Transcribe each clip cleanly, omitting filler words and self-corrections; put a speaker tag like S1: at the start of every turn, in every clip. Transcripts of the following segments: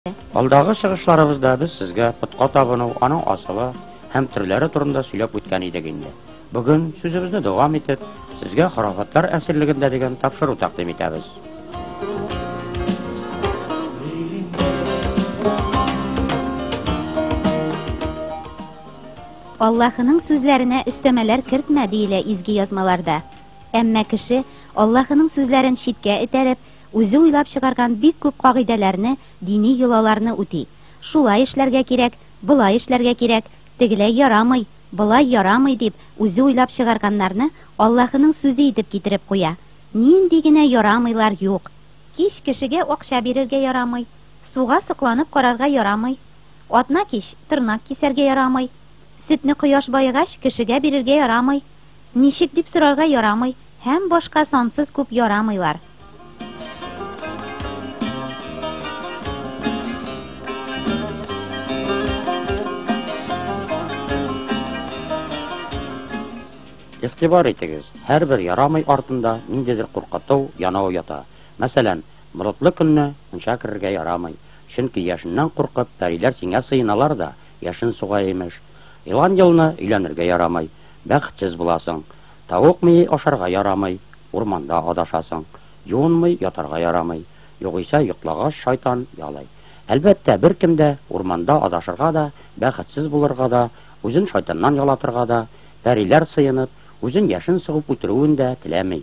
S1: Алдагы чыгышларыбызда без сезгә путка табыну, аның асылы һәм төрләре турында сөйләп үткән идек инде. Бүген сүзебезне дәвам итеп, сезгә харафатлар әсирлегендә дигән тапшыру тәкъдим итәбез.
S2: Аллаһының сүзләренә өстәмәләр кертмә диелә изге язмаларда. Әмма кеше Аллаһының сүзләрен читкә этәреп, үзе уйлап чыгарган бик күп кагыйдәләрне, дини йолаларны үти. Шулай эшләргә кирәк, булай эшләргә кирәк, тегеләй ярамый, булай ярамый дип, үзе уйлап чыгарганнарны Аллаһының сүзе итеп китереп куя. Нинди генә ярамыйлар юк. Кич кешегә акча бирергә ярамый, суга сокланып карарга ярамый, атна кич тырнак кисәргә ярамый, сөтне кояш байыгач кешегә бирергә ярамый, ничек дип сорарга ярамый, һәм башка сансыз күп ярамыйлар.
S1: Игътибар итегез, һәрбер ярамый артында ниндидер куркыту, янау ята. Мәсәлән, болытлы көнне мунча керергә ярамый, чөнки яшеннән куркып, пәриләр сиңа сыйналар да, яшен суга имеш. Илан елны өйләнергә ярамый, бәхетсез буласың. Тавык мие ашарга ярамый, урманда адашасың. Юынмый ятарга ярамый, югыйса йоклагач шайтан ялай. Әлбәттә, беркем дә урманда адашырга да, бәхетсез булырга да, үзен шайтаннан ялатырга да, пәриләр сыйынып, үзен яшен сыгып үтерүен дә теләмей.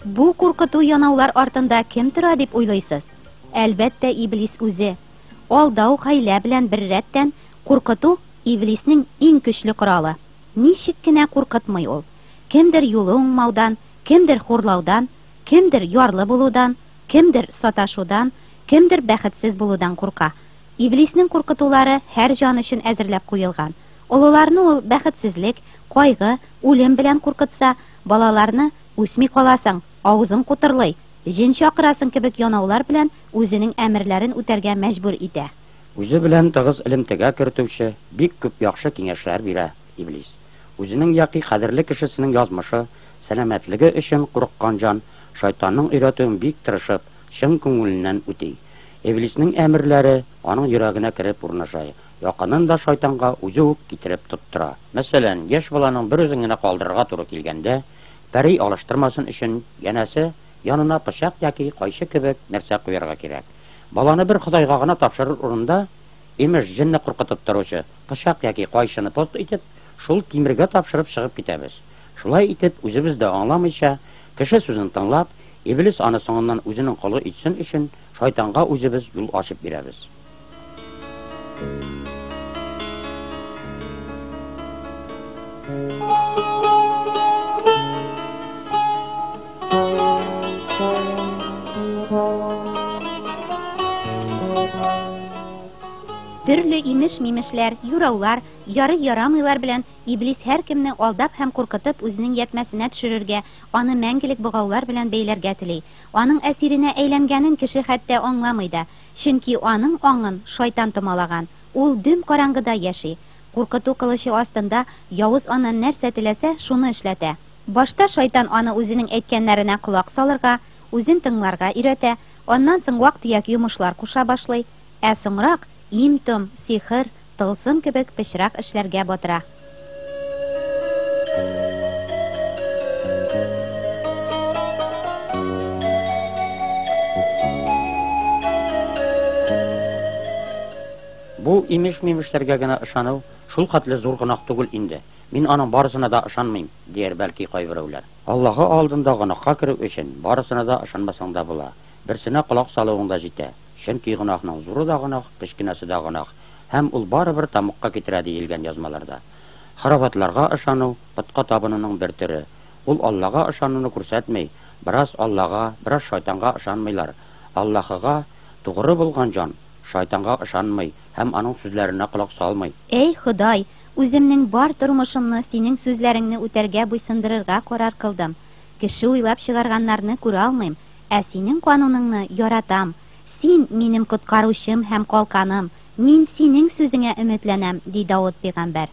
S2: Бу куркыту янаулар артында кем тора дип уйлыйсыз? Әлбәттә, Иблис үзе. Алдау хәйлә белән бер рәттән куркыту Иблиснең иң көчле коралы. Ничек кенә куркытмый ул? Кемдер юлы уңмаудан, кемдер хурлаудан, кемдер ярлы булудан, кемдер саташудан, кемдер бәхетсез булудан курка. Иблиснең куркытулары һәр җан өчен әзерләп куелган. Олыларны ул бәхетсезлек, кайгы, үлем белән куркытса, балаларны үсми каласың, авызың кутырлый, җен чакырасың кебек янаулар белән үзенең әмерләрен үтәргә мәҗбүр итә.
S1: Үзе белән тыгыз элемтегә кертүче бик күп яхшы киңәшләр бирә Иблис. Үзенең яки кадерле кешесенең язмышы, сәламәтлеге өчен курыккан җан шайтанның өйрәтүен бик тырышып, чын күңеленнән үти. Иблиснең әмерләре аның йөрәгенә кереп урнаша. Якынын да шайтанга үзе үк китереп тоттыра. Мәсәлән, яшь баланың бер үзен генә калдырырга туры килгәндә, пәри алыштырмасын өчен янәсе янына пычак яки кайчы кебек нәрсә куярга кирәк. Баланы бер Худайга гына тапшырыр урында, имеш җинне куркытып торучы пычак яки кайчыны пост итеп, шул тимергә тапшырып чыгып китәбез. Шулай итеп, үзебез дә аңламыйча, кеше сүзен тыңлап, Иблис аны соңыннан үзенең кулы итсен өчен шайтанга үзебез юл ачып бирәбез.
S2: Төрле имеш-мимешләр, юраулар, ярый-ярамыйлар белән Иблис һәр кемне алдап һәм куркытып үзенең ятмәсенә төшерергә, аны мәңгелек богаулар белән бәйләргә тели. Аның әсиренә әйләнгәнен кеше хәтта аңламый да, чөнки аның аңын шайтан томалаган. Ул дөм караңгыда яши. Куркыту кылычы астында явыз аны нәрсә теләсә, шуны эшләтә. Башта шайтан аны үзенең әйткәннәренә колак салырга, үзен тыңларга өйрәтә, аннан соң вак-төяк йомышлар куша башлый, ә соңрак им-том, сихыр, тылсым кебек пычрак эшләргә батыра.
S1: Бу имеш-мимешләргә генә ышану шул хәтле зур гынах түгел инде. Мин аның барысына да ышанмыйм, дияр бәлки кайберәүләр. Аллаһы алдында гынахка керү өчен барысына да ышанмасаң да була. Берсенә колак салуың да җитә. Чөнки гынахның зуры да гынах, кечкенәсе дә гынах, һәм ул барыбер тамакка китерә диелгән язмаларда. Харафатларга ышану путка табынуның бер төре. Ул Аллаһка ышануны күрсәтмәй, бераз Аллаһка, бераз шайтанга ышанмыйлар. Аллаһка тугры булган җан шайтанга ышанмый һәм аның сүзләренә колак салмый.
S2: Эй Худай, үземнең бар тормышымны синең сүзләреңне үтәргә буйсындырырга карар кылдым. Кеше уйлап чыгарганнарны күрә алмыйм, ә синең кануныңны яратам. Син минем коткаручым һәм калканым, мин синең сүзеңә өметләнәм, ди Давыд пәйгамбәр.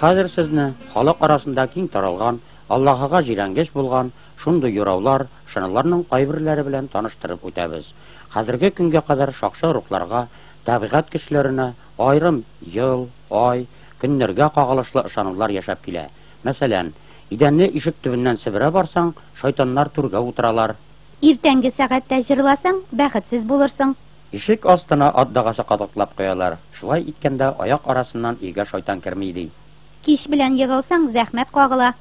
S1: Хәзер сезне халык арасында киң таралган, Аллаһыга җиренгеч булган шундый юраулар, шыналарның кайберләре белән таныштырып үтәбез. Хәзерге көнгә кадәр шакшы рухларга, табигать кешеләренә аерым ел, ай, көннәргә кагылышлы ышанулар яшәп килә. Мәсәлән, идәнне ишек төбеннән себерә барсаң, шайтаннар түргә утыралар.
S2: Иртәнге сәгатьтә җырласаң, бәхетсез булырсың.
S1: Ишек астына ат дагасы кадыклап куялар. Шулай иткәндә аяк арасыннан өйгә шайтан керми ди.
S2: Кич белән егылсаң, зәхмәт кагыла.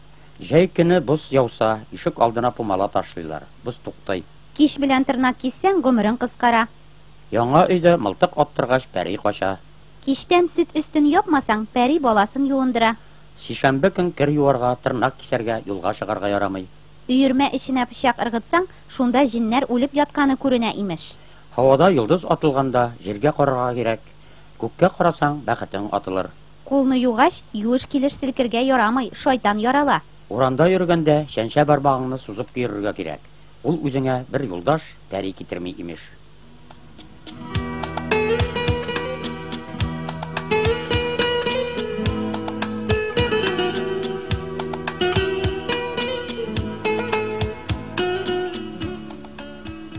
S1: Җәй көне боз яуса, ишек алдына пумала ташлыйлар. Боз туктый.
S2: Кич белән тырнак киссәң, гомерең кыскара.
S1: Яңа өйдә мылтык аттыргач пәри кача.
S2: Киштән сөт өстен япмасаң, пәри баласын юындыра.
S1: Сишәмбе көн кер юарга, тырнак кисәргә, юлга чыгарга ярамый.
S2: Өйөрмә эченә пычак ыргытсаң, шунда җиннәр үлеп ятканы күренә имеш.
S1: Һавада йолдыз атылганда җиргә карарга кирәк. Күккә карасаң, бәхетең атылыр.
S2: Кулны югач, юеш килеш селкергә ярамый, шайтан ярала.
S1: Уранда йөргәндә шәншә бармагыңны сузып киерергә кирәк. Ул үзеңә бер юлдаш пәри китерми имеш.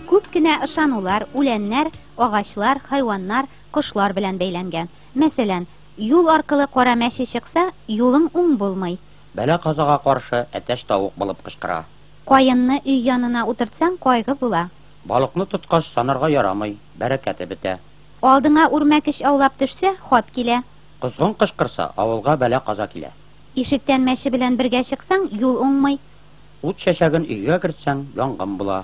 S2: Күп кенә ышанулар, үләннәр, агачлар, хайваннар, кошлар белән бәйләнгән. Мәсәлән, юл аркылы кара мәче чыкса, юлың уң булмый.
S1: Бәлә казага каршы әтәч тавык булып кычкыра.
S2: Каенны өй янына утыртсаң, кайгы була.
S1: Балыкны тоткач санарга ярамый, бәрәкәте бетә.
S2: Алдыңа үрмәкеш аулап төшсә, хат килә.
S1: Козгын кычкырса, авылга бәлә каза килә.
S2: Ишектән мәче белән бергә чыксаң, юл уңмый.
S1: Ут чәчәген өйгә кертсәң, янгын була.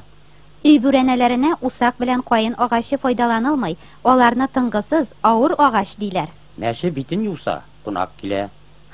S2: Өй бүрәнәләренә усак белән каен агачы файдаланылмый. Аларны тынгысыз, авыр агач диләр.
S1: Мәче битен юса, кунак килә.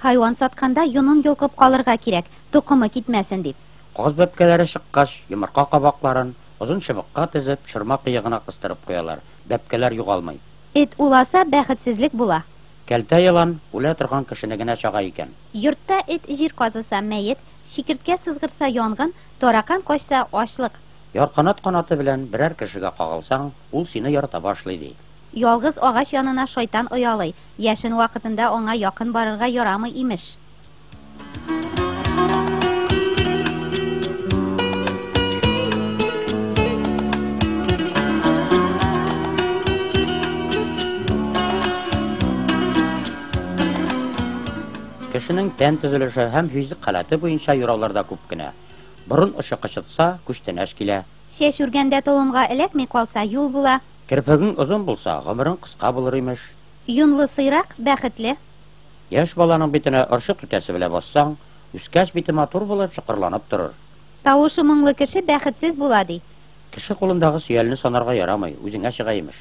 S2: Хайван сатканда юнын йолкып калырга кирәк, тукымы китмәсен дип.
S1: Каз бәпкәләре чыккач, йомырка кабакларын озын чыбыкка тезеп, шырма кыегына кыстырып куялар. Бәпкәләр югалмый.
S2: Эт уласа бәхетсезлек була.
S1: Кәлтә елан үлә торган кешене генә чага икән.
S2: Йортта эт җир казыса мәет, шикерткә сызгырса янгын, таракан качса ачлык.
S1: Ярканат канаты белән берәр кешегә кагылсаң, ул сине ярата башлый ди.
S2: Ялгыз агач янына шайтан оялый. Яшен вакытында аңа якын барырга ярамый имеш.
S1: Кешенең тән төзелеше һәм физик халаты буенча юрауларда күп кенә. Борын ошы кычытса, күчтәнәш килә.
S2: Шеш үргәндә толымга эләкми калса, юл була.
S1: Кирпегең озын булса, гомерең кыска булыр имеш.
S2: Юнлы сыйрак бәхетле.
S1: Яшь баланың битенә ыршык түтәсе белән бассаң, үскәч бите матур булып чыкырланып торыр.
S2: Тавышы моңлы кеше бәхетсез була ди.
S1: Кеше кулындагы сөялне санарга ярамый, үзеңә чыга имеш.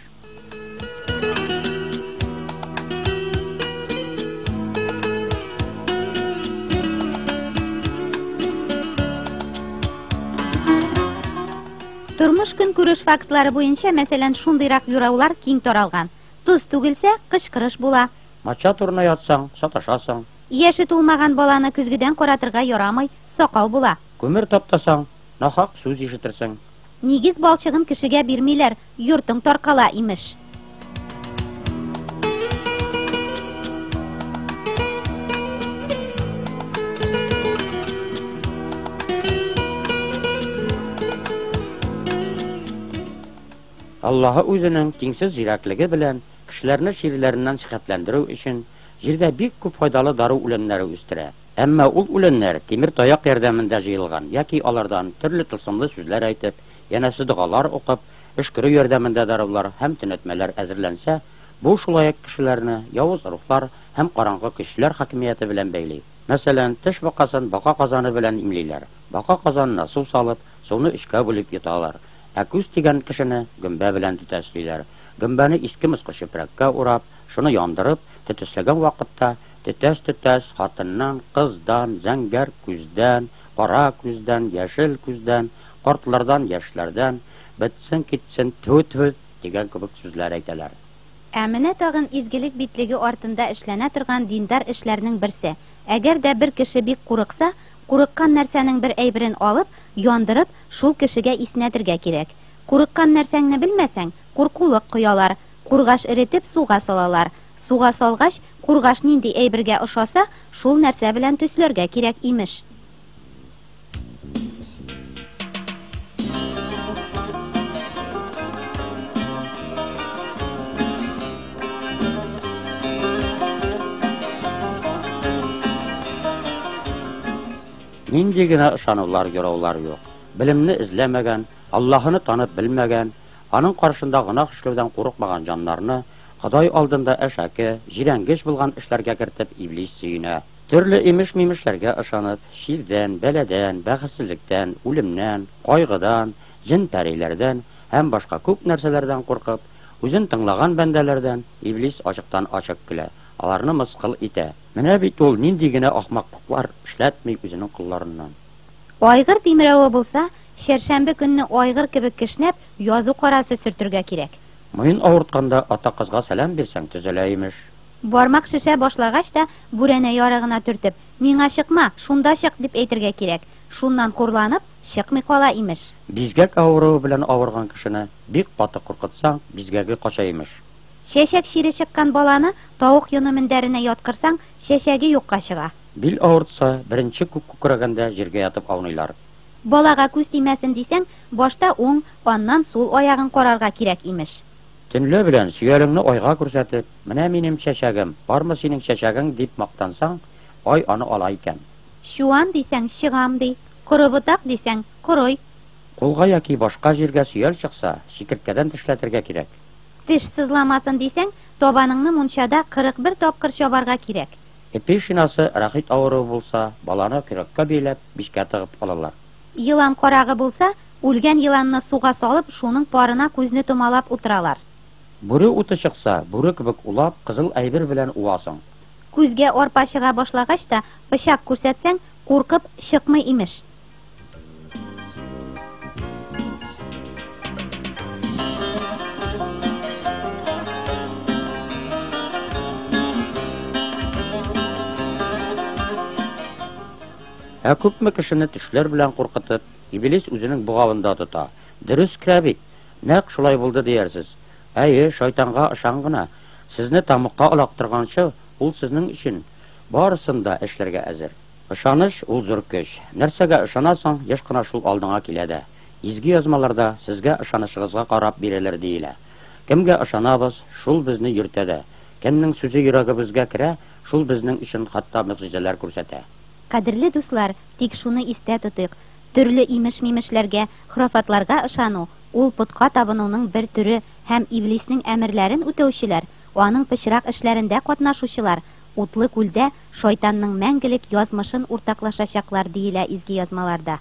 S2: Тормыш көн күреш фактлары буенча, мәсәлән, шундыйрак юраулар киң таралган. Туз түгелсә, кычкырыш була.
S1: Матча турына ятсаң, саташасың.
S2: Яше тулмаган баланы көзгедән каратырга ярамый, сакау була.
S1: Күмер таптасаң, нахак сүз ишетерсең.
S2: Нигез балчыгын кешегә бирмиләр, йортың таркала имеш.
S1: Аллаһы үзенең тиңсез зирәклеге белән кешеләрне ширләреннән сихәтләндерү өчен җирдә бик күп файдалы дару үләннәре үстерә. Әмма ул үләннәр тимер таяк ярдәмендә җыелган, яки алардан төрле тылсымлы сүзләр әйтеп, янәсе дугалар укып, эшкерү ярдәмендә дарулар һәм төнәтмәләр әзерләнсә, бу шулай кешеләрне явыз рухлар һәм караңгы көчләр хакимияте белән бәйли. Мәсәлән, теш бакасын бака казаны белән имлиләр. Бака казанына су салып, суны өчкә бүлеп йоталар. Ә күз тигән кешене гөмбә белән төтәслиләр. Гөмбәне иске мыскы чүпрәккә урап, шуны яндырып, төтесләгән вакытта төтәс хатыннан, кыздан, зәңгәр күздән, кара күздән, яшел күздән, картлардан, яшьләрдән, бетсен китсен тү-тү дигән кебек сүзләр әйтәләр.
S2: Ә менә тагын изгелек битлеге артында эшләнә торган диндар эшләрнең берсе. Әгәр дә бер кеше бик курыкса, курыккан нәрсәнең бер әйберен алып, яндырып, шул кешегә иснәтергә кирәк. Курыккан нәрсәңне белмәсәң, куркулык коялар, кургаш эретеп суга салалар. суга салгач, кургаш нинди әйбергә ошаса, шул нәрсә белән төсләргә кирәк имеш.
S1: Нинди генә ышанулар, юраулар юк. Белемне эзләмәгән, Аллаһыны танып белмәгән, аның каршында гына эшләүдән курыкмаган җаннарны Ходай алдында әшәке, җирәнгеш булган эшләргә кертеп иблис сөенә. Төрле имеш-мимешләргә ышанып, ширдән, бәладән, бәхетсезлектән, үлемнән, кайгыдан, җин-пәриләрдән һәм башка күп нәрсәләрдән куркып, үзен тыңлаган бәндәләрдән иблис ачыктан-ачык көлә, аларны мыскыл итә. Менә бит ул нинди генә ахмаклыклар эшләтми үзенең кулларыннан.
S2: Айгыр тимерәве булса, шәршәмбе көнне айгыр кебек кешнәп, язу карасы сөртергә кирәк.
S1: Муен авыртканда ата кызга сәлам бирсәң төзәлә имеш.
S2: Бармак шешә башлагач та бүрәнә ярыгына төртеп, "Миңа чыкма, шунда чык" дип әйтергә кирәк. Шуннан хурланып, чыкмый кала имеш.
S1: Бизгәк авыруы белән авырган кешене бик каты куркытсаң, бизгәге кача имеш.
S2: Шәшәк шире чыккан баланы тавык йоны мендәренә яткырсаң, шәшәге юкка чыга.
S1: Бил авыртса, беренче күк күкрәгәндә җиргә ятып ауныйлар.
S2: Балага күз тимәсен дисәң, башта уң, аннан сул аягын карарга кирәк имеш.
S1: Төнле белән сөялеңне айга күрсәтеп, "Менә минем шәшәгем, бармы синең шәшәгең?" дип мактансаң, ай аны ала икән.
S2: Шуан дисәң, чыгам ди. Корыбытак дисәң, корой.
S1: Кулга яки башка җиргә сөял чыкса, чикерткәдән тешләтергә кирәк.
S2: Теш сызламасын дисәң, табаныңны мунчада 41 тапкыр чабарга кирәк.
S1: Эпи шинасы рахит авыруы булса, баланы көрәккә бәйләп, бишкә тыгып алалар.
S2: Йылан карагы булса, үлгән йыланны суга салып, шуның парына күзне томалап утыралар.
S1: Бүре уты чыкса, бүре кебек улап, кызыл әйбер белән уасың.
S2: Күзгә арпа чыга башлагач та, пычак күрсәтсәң, куркып чыкмый имеш.
S1: Күпме кешене төшләр белән куркытып, иблис үзенең бугавында тота. Дөрес крәбит. Нәкъ шулай булды диярсез. Әйе, шайтанга ышан гына. Сезне тамыкка алактырганчы, ул сезнең өчен барысында эшләргә әзер. Ышаныч ул зур көч. Нәрсәгә ышанасың, еш кына шул алдыңа килә дә. Изге язмаларда сезгә ышанышыгызга карап бирәләр диелә. Кемгә ышанабыз, шул безне йөртә дә. Кемнең сүзе йөрәгебезгә керә, шул безнең өчен хатта мөгъҗизалар күрсәтә.
S2: Кадерле дуслар, тик шуны истә тотыйк. Төрле имеш-мимешләргә, хurafatlарга ышану, ул путка табынуның бер төре һәм иблиснең әмерләрен үтәүчеләр, аның пычрак эшләрендә катнашучылар, утлы күлдә шайтанның мәңгелек язмышын уртаклашачаклар диелә изге язмаларда.